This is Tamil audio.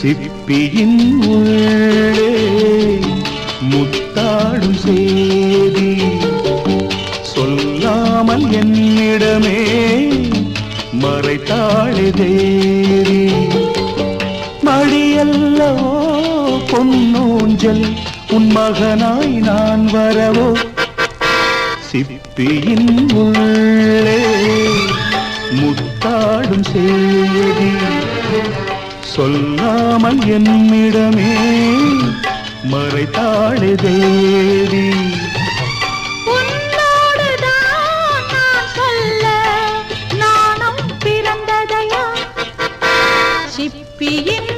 சிப்பியின் உள்ளே முத்தாடும் சேதி சொல்லாமல் என்னிடமே மறைத்தாளே தேவி. மடியல்லவோ பொன்னூஞ்சல் உன் மகனாய் நான் வரவோ. சிப்பியின் உள்ளே முத்தாடும் சேதி சொல்லாமல் என்னிடமே மறைத்தாளே தேவி. உன்னோடுதான் நான் சொல்ல நானும் பிறந்ததையா சிப்பியின்